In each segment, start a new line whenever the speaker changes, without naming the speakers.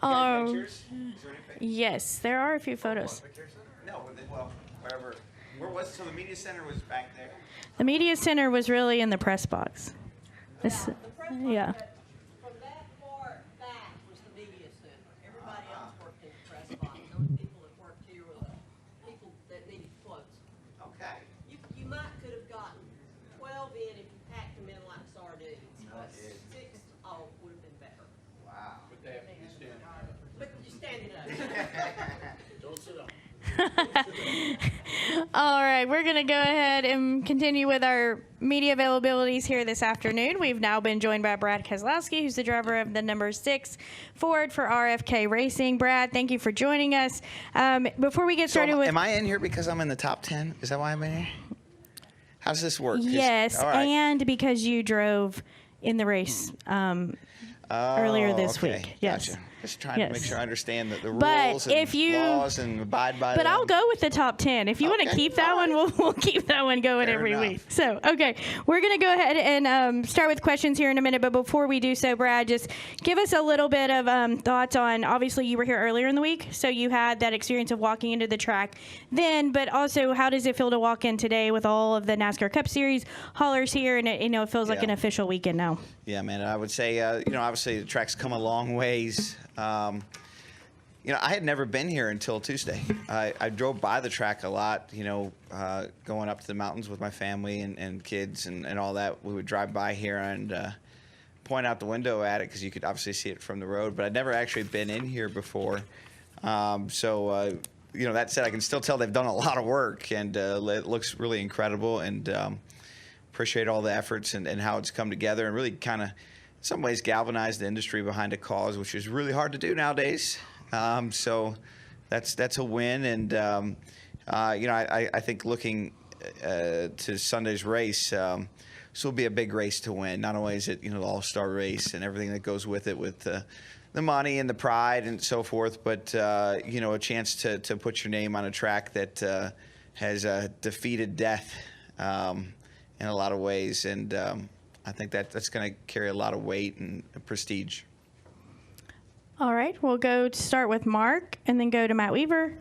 Pictures? Is there any pictures?
Yes, there are a few photos.
No, well, wherever. Where was it? So the media center was back there?
The media center was really in the press box. This, yeah.
From that far back was the media center. Everybody else worked in the press box. The only people that worked here were the people that needed quotes.
Okay.
You might could have gotten 12 in if you packed them in like sardines. But 6 would have been better.
Wow.
But you're standing up.
Don't sit up.
All right, we're going to go ahead and continue with our media availabilities here this afternoon. We've now been joined by Brad Keselowski, who's the driver of the number 6 Ford for RFK Racing. Brad, thank you for joining us. Before we get started with...
Am I in here because I'm in the top 10? Is that why I'm in here? How does this work?
Yes,
all right.
and because you drove in the race earlier this week. Yes.
Gotcha. Just trying to make sure I understand the
But
rules and laws and abide by them.
But I'll go with the top 10. If you want to keep that one, we'll keep that one going
Fair
every
enough.
week. So, okay, we're going to go ahead and start with questions here in a minute. But before we do so, Brad, just give us a little bit of thoughts on, obviously, you were here earlier in the week, so you had that experience of walking into the track then. But also, how does it feel to walk in today with all of the NASCAR Cup Series haulers here? And, it feels like an official weekend now.
Yeah, man. I would say, obviously the track's come a long ways. I had never been here until Tuesday. I drove by the track a lot, going up to the mountains with my family and kids and all that. We would drive by here and point out the window at it because you could obviously see it from the road. But I'd never actually been in here before. That said, I can still tell they've done a lot of work, and it looks really incredible. And appreciate all the efforts and how it's come together and really kind of, in some ways, galvanize the industry behind a cause, which is really hard to do nowadays. So that's a win. And, I think looking to Sunday's race, this will be a big race to win. Not only is it, the all-star race and everything that goes with it, with the money and the pride and so forth, but, a chance to put your name on a track that has defeated death in a lot of ways. And I think that's going to carry a lot of weight and prestige.
All right, we'll go to start with Mark and then go to Matt Weaver,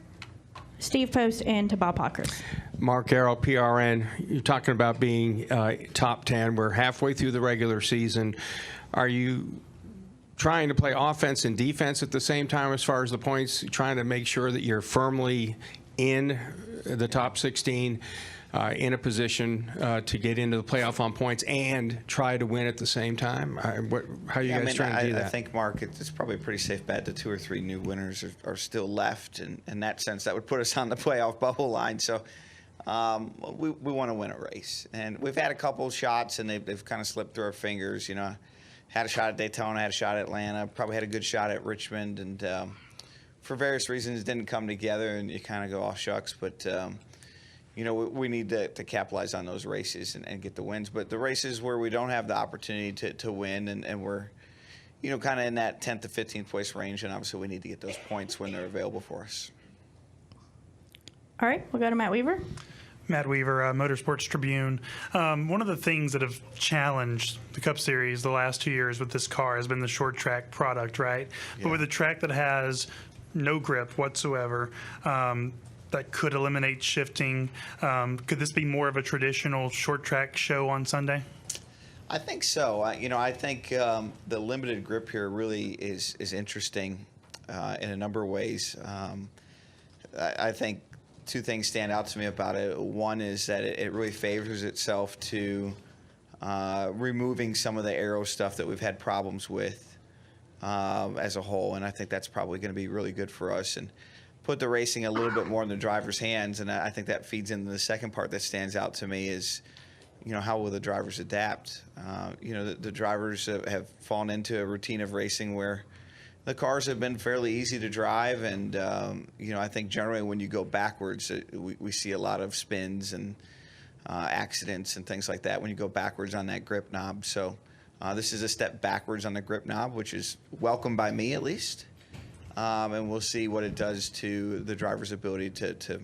Steve Post, and to Bob Hawkers.
Mark Arrow, PRN. You're talking about being top 10. We're halfway through the regular season. Are you trying to play offense and defense at the same time as far as the points, trying to make sure that you're firmly in the top 16, in a position to get into the playoff on points and try to win at the same time? How are you guys trying to do that?
I think, Mark, it's probably a pretty safe bet that 2 or 3 new winners are still left. And in that sense, that would put us on the playoff bubble line. So we want to win a race. And we've had a couple of shots, and they've kind of slipped through our fingers. Had a shot at Daytona, had a shot at Atlanta, probably had a good shot at Richmond. And for various reasons, it didn't come together, and you kind of go, oh, shucks. But we need to capitalize on those races and get the wins. But the races where we don't have the opportunity to win and we're, kind of in that 10th to 15th place range, and obviously we need to get those points when they're available for us.
All right, we'll go to Matt Weaver.
Matt Weaver, Motorsports Tribune. One of the things that have challenged the Cup Series the last 2 years with this car has been the short track product, right? Yeah. But with a track that has no grip whatsoever, that could eliminate shifting. Could this be more of a traditional short track show on Sunday?
I think so. I think the limited grip here really is interesting in a number of ways. I think 2 things stand out to me about it. One is that it really favors itself to removing some of the aero stuff that we've had problems with as a whole, and I think that's probably going to be really good for us and put the racing a little bit more in the driver's hands. And I think that feeds into the second part that stands out to me is, how will the drivers adapt? The drivers have fallen into a routine of racing where the cars have been fairly easy to drive. And, I think generally when you go backwards, we see a lot of spins and accidents and things like that when you go backwards on that grip knob. So this is a step backwards on the grip knob, which is welcome by me at least. And we'll see what it does to the driver's ability to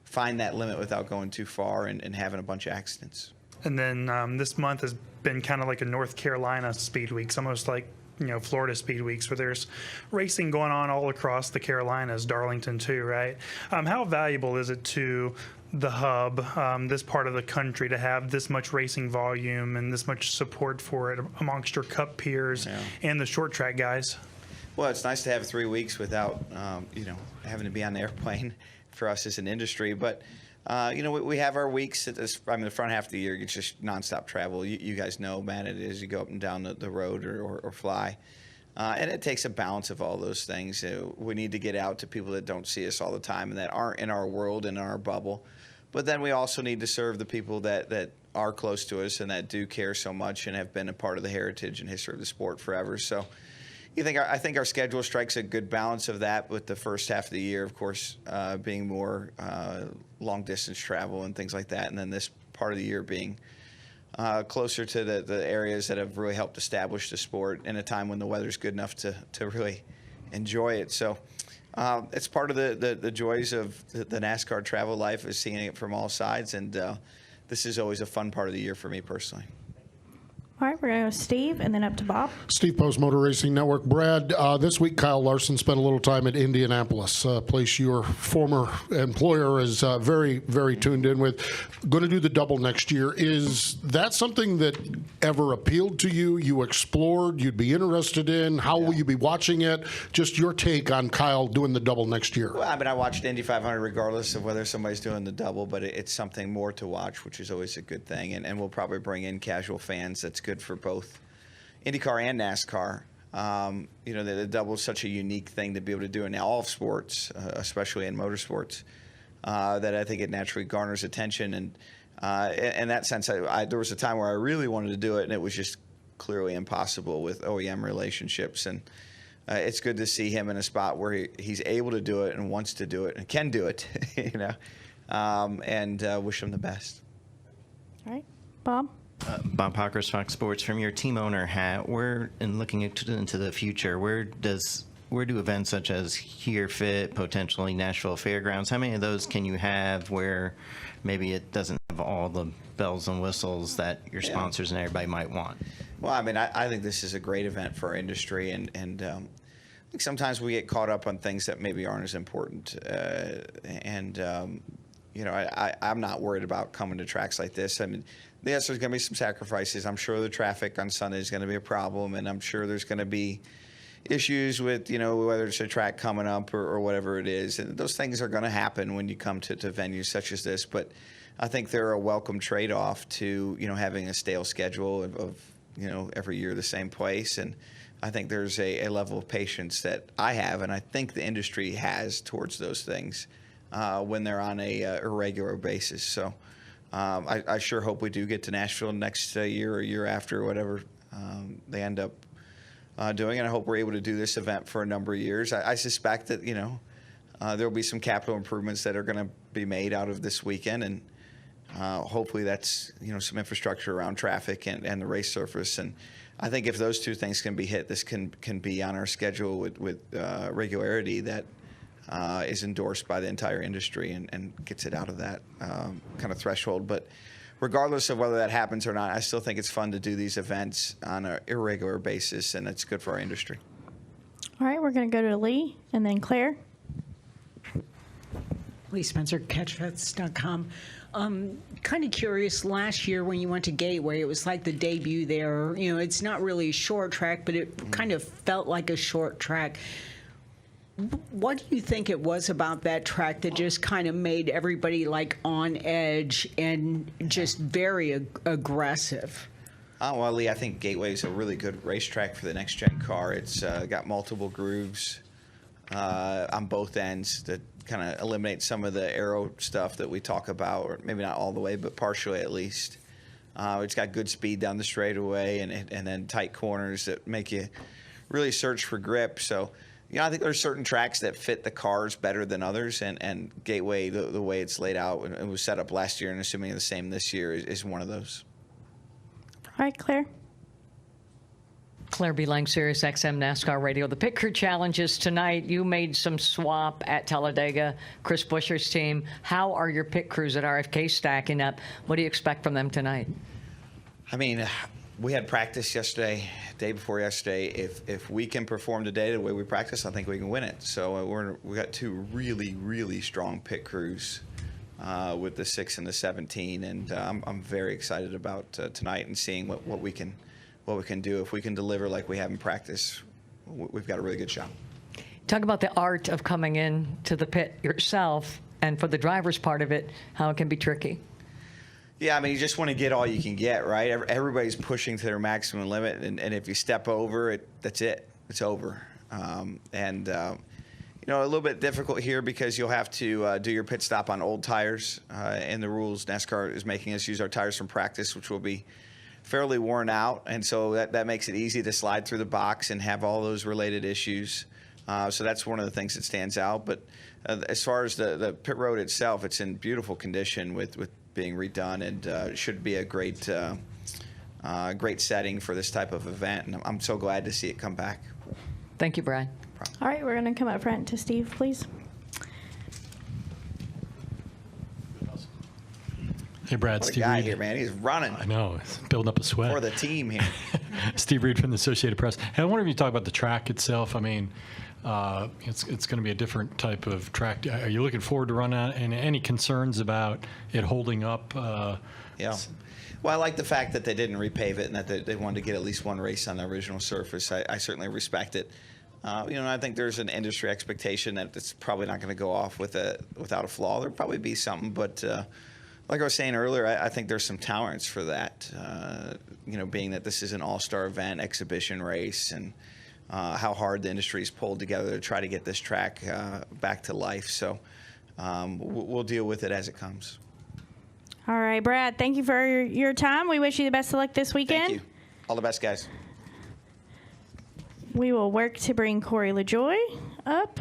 find that limit without going too far and having a bunch of accidents.
And then this month has been kind of like a North Carolina speed week. It's almost like Florida Speed Weeks, where there's racing going on all across the Carolinas, Darlington too, right? How valuable is it to the hub, this part of the country, to have this much racing volume and this much support for it amongst your Cup peers and the short track guys?
Well, it's nice to have 3 weeks without, having to be on the airplane for us as an industry. But, we have our weeks. The front half of the year, it's just nonstop travel. You guys know, man, it is. You go up and down the road or fly. And it takes a balance of all those things. We need to get out to people that don't see us all the time and that aren't in our world and in our bubble. But then we also need to serve the people that are close to us and that do care so much and have been a part of the heritage and history of the sport forever. So I think our schedule strikes a good balance of that, with the first half of the year, of course, being more long-distance travel and things like that, and then this part of the year being closer to the areas that have really helped establish the sport in a time when the weather's good enough to really enjoy it. So it's part of the joys of the NASCAR travel life, is seeing it from all sides, and this is always a fun part of the year for me personally.
All right, we're going to go Steve and then up to Bob.
Steve Post, Motor Racing Network. Brad, this week Kyle Larson spent a little time at Indianapolis, a place your former employer is very, very tuned in with. Going to do the double next year. Is that something that ever appealed to you, you explored, you'd be interested in? How will you be watching it? Just your take on Kyle doing the double next year.
Well, I watched Indy 500 regardless of whether somebody's doing the double, but it's something more to watch, which is always a good thing. And we'll probably bring in casual fans. That's good for both IndyCar and NASCAR. The double is such a unique thing to be able to do in all of sports, especially in motorsports, that I think it naturally garners attention. And in that sense, there was a time where I really wanted to do it, and it was just clearly impossible with OEM relationships. And it's good to see him in a spot where he's able to do it and wants to do it and can do it, and wish him the best.
All right, Bob.
Bob Hawkers, Fox Sports. From your team owner hat, looking into the future, where do events such as Here fit, potentially Nashville Fairgrounds, how many of those can you have where maybe it doesn't have all the bells and whistles that your sponsors and everybody might want?
Well, I think this is a great event for our industry, and I think sometimes we get caught up on things that maybe aren't as important. I'm not worried about coming to tracks like this. Yes, there's going to be some sacrifices. I'm sure the traffic on Sunday is going to be a problem, and I'm sure there's going to be issues with, whether it's a track coming up or whatever it is. And those things are going to happen when you come to venues such as this. But I think they're a welcome trade-off to, having a stale schedule of every year the same place. And I think there's a level of patience that I have, and I think the industry has towards those things when they're on a irregular basis. So I sure hope we do get to Nashville next year or year after, whatever they end up doing. And I hope we're able to do this event for a number of years. I suspect that, there will be some capital improvements that are going to be made out of this weekend. And hopefully that's, some infrastructure around traffic and the race surface. And I think if those two things can be hit, this can be on our schedule with regularity that is endorsed by the entire industry and gets it out of that kind of threshold. But regardless of whether that happens or not, I still think it's fun to do these events on an irregular basis, and it's good for our industry.
All right, we're going to go to Lee and then Claire.
Lee Spencer, catchfest.com. Kind of curious, last year when you went to Gateway, it was like the debut there. It's not really a short track, but it kind of felt like a short track. What do you think it was about that track that just kind of made everybody like on edge and just very aggressive?
Well, Lee, I think Gateway is a really good racetrack for the next-gen car. It's got multiple grooves on both ends that kind of eliminate some of the aero stuff that we talk about, or maybe not all the way, but partially at least. It's got good speed down the straightaway and then tight corners that make you really search for grip. So, I think there's certain tracks that fit the cars better than others, and Gateway, the way it's laid out and it was set up last year and assuming the same this year, is one of those.
All right, Claire.
Claire B. Lang, Sirius XM NASCAR Radio. The Pit Crew Challenges tonight. You made some swap at Talladega, Chris Buescher's team. How are your pit crews at RFK stacking up? What do you expect from them tonight?
We had practice yesterday day before yesterday, if we can perform today the way we practice, I think we can win it. So we got two really strong pit crews with the 6 and the 17, and I'm very excited about tonight and seeing what we can do. If we can deliver like we have in practice, we've got a really good shot.
Talk about the art of coming in to the pit yourself, and for the driver's part of it, how it can be tricky.
Yeah, I mean, you just want to get all you can get, right? Everybody's pushing to their maximum limit, and if you step over it, that's it. It's over. You know, a little bit difficult here because you'll have to do your pit stop on old tires. And the rules, NASCAR is making us use our tires from practice, which will be fairly worn out. And so that makes it easy to slide through the box and have all those related issues. So that's one of the things that stands out. But as far as the pit road itself, it's in beautiful condition with being redone, and it should be a great setting for this type of event. And I'm so glad to see it come back.
Thank you, Brad.
All right, we're going to come up front to Steve, please.
Hey, Brad.
What a
Steve
guy
Reed.
here, man. He's running
I know, it's building up a sweat.
for the team here.
Steve Reed from the Associated Press. Hey, I wonder if you talk about the track itself. I mean, it's going to be a different type of track. Are you looking forward to running it? And any concerns about it holding up?
Yeah. Well, I like the fact that they didn't repave it and that they wanted to get at least one race on the original surface. I certainly respect it. You know, I think there's an industry expectation that it's probably not going to go off without a flaw. There'll probably be something, but like I was saying earlier, I think there's some tolerance for that. You know, being that this is an all-star event, exhibition race, and how hard the industry's pulled together to try to get this track back to life. So we'll deal with it as it comes.
All right, Brad, thank you for your time. We wish you the best of luck this weekend.
Thank you. All the best, guys.
We will work to bring Corey LaJoy up.